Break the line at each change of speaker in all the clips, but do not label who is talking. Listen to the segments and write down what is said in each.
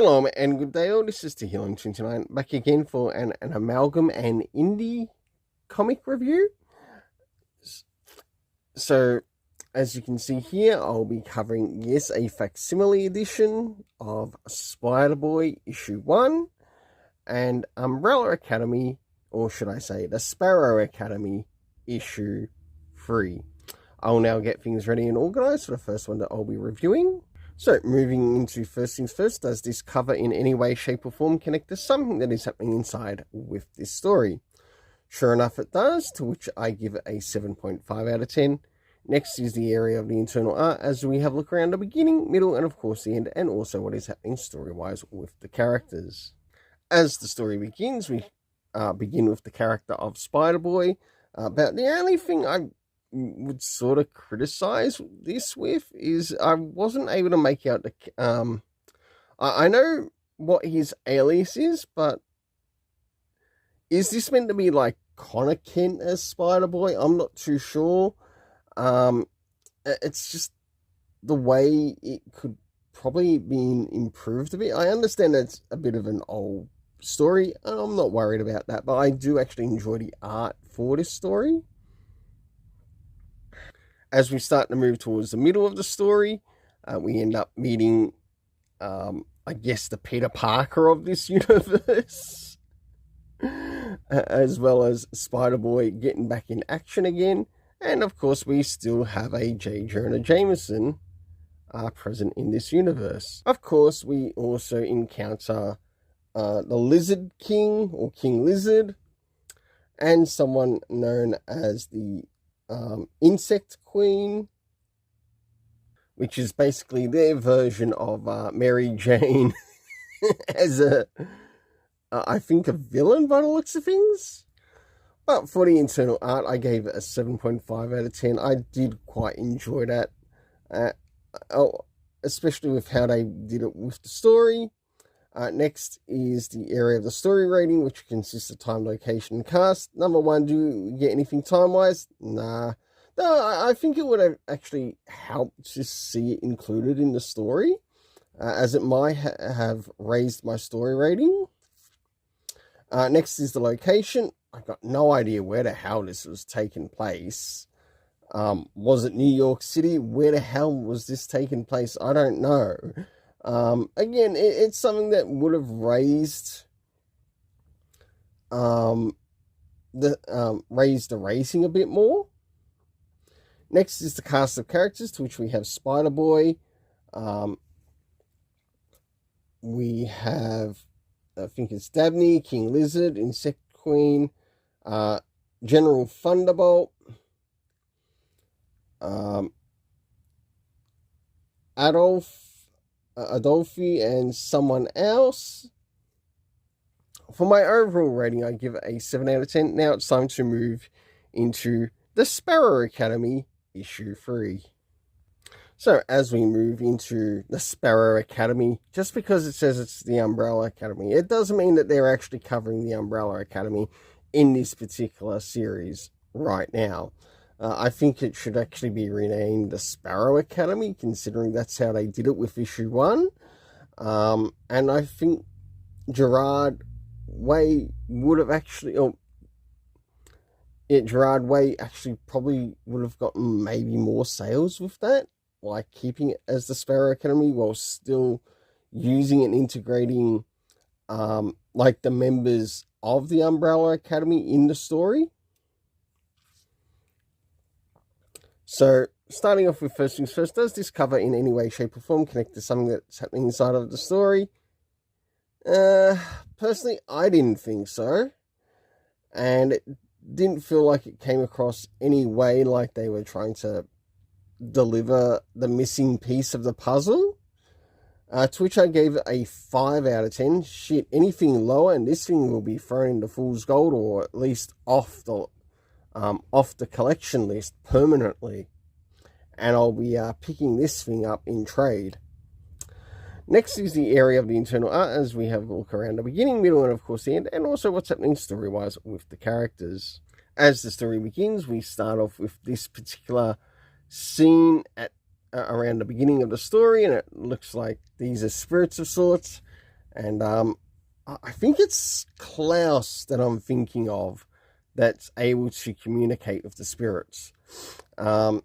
Shalom and good day all, this is the Healing29 back again for an Amalgam and indie comic review. So, as you can see here, I'll be covering, yes, a facsimile edition of Spiderboy issue 1 and Umbrella Academy, or should I say the Sparrow Academy issue 3. I'll now get things ready and organised for the first one that I'll be reviewing. So, moving into first things first, does this cover in any way, shape or form connect to something that is happening inside with this story? Sure enough it does, to which I give it a 7.5 out of 10. Next is the area of the internal art, as we have a look around the beginning, middle and of course the end, and also what is happening story-wise with the characters. As the story begins, we begin with the character of Spiderboy. About the only thing I would sort of criticize this with is I wasn't able to make out the I know what his alias is, but is this meant to be like Connor Kent as Spiderboy? I'm not too sure. It's just the way it could probably be improved a bit. I understand it's a bit of an old story, and I'm not worried about that, but I do actually enjoy the art for this story. As we start to move towards the middle of the story, we end up meeting, I guess, the Peter Parker of this universe, as well as Spiderboy getting back in action again. And, of course, we still have a J. Jonah Jameson present in this universe. Of course, we also encounter the Lizard King, or King Lizard, and someone known as the Insect Queen, which is basically their version of Mary Jane as I think a villain by the looks of things. But for the internal art, I gave it a 7.5 out of 10. I did quite enjoy that, especially with how they did it with the story. Next is the area of the story rating, which consists of time, location, and cast. Number 1, do you get anything time-wise? Nah. No, I think it would have actually helped to see it included in the story, as it might have raised my story rating. Next is the location. I got no idea where the hell this was taking place. Was it New York City? Where the hell was this taking place? I don't know. Again, it's something that would have raised raised the rating a bit more. Next is the cast of characters, to which we have Spiderboy. We have, I think it's Dabney, King Lizard, Insect Queen, General Thunderbolt, Adolphi, and someone else. For my overall rating, I give it a 7 out of 10. Now it's time to move into the Sparrow Academy issue 3. So as we move into the Sparrow Academy, just because it says it's the Umbrella Academy, it doesn't mean that they're actually covering the Umbrella Academy in this particular series right now. I think it should actually be renamed the Sparrow Academy, considering that's how they did it with issue 1. And I think Gerard Way would have actually, Gerard Way actually probably would have gotten maybe more sales with that, like keeping it as the Sparrow Academy while still using and integrating like the members of the Umbrella Academy in the story. So, starting off with first things first, does this cover in any way, shape or form connect to something that's happening inside of the story? Personally, I didn't think so. And it didn't feel like it came across any way like they were trying to deliver the missing piece of the puzzle. To which I gave it a 5 out of 10. Shit, anything lower and this thing will be thrown into fool's gold, or at least off the collection list permanently. And I'll be picking this thing up in trade. Next is the area of the internal art, as we have a look around the beginning, middle, and of course the end, and also what's happening story-wise with the characters. As the story begins, we start off with this particular scene at around the beginning of the story, and it looks like these are spirits of sorts. And I think it's Klaus that I'm thinking of that's able to communicate with the spirits. I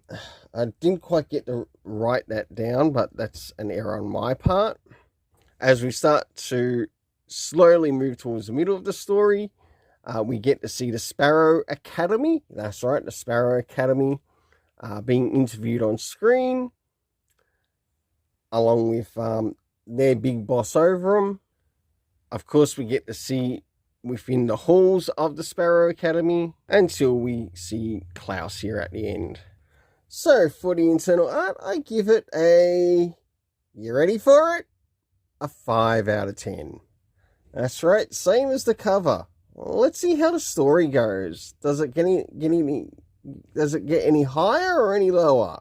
didn't quite get to write that down, but that's an error on my part. As we start to slowly move towards the middle of the story, we get to see the Sparrow Academy. That's right, the Sparrow Academy being interviewed on screen, along with their big boss over them. Of course, we get to see within the halls of the Sparrow Academy until we see Klaus here at the end. So, for the internal art, I give it a... You ready for it? A 5 out of 10. That's right, same as the cover. Let's see how the story goes. Does it get any higher or any lower?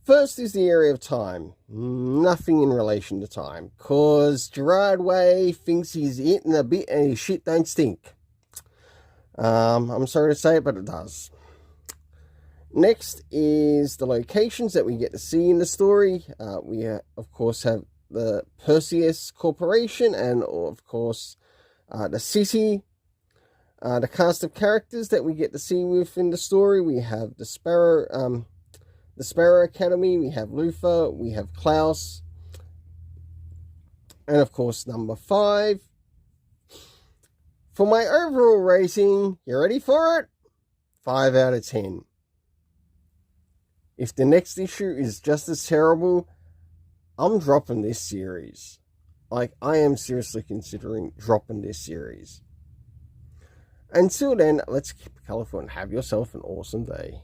First is the area of time. Nothing in relation to time, cause Gerard Way thinks he's eating a bit and his shit don't stink. I'm sorry to say it, but it does. Next is the locations that we get to see in the story. We, of course, have the Perseus Corporation and, of course, the city. The cast of characters that we get to see within the story. We have the Sparrow Academy. We have Luther. We have Klaus. And, of course, number 5. For my overall rating, you ready for it? 5 out of 10. If the next issue is just as terrible, I'm dropping this series. Like, I am seriously considering dropping this series. Until then, let's keep it colorful and have yourself an awesome day.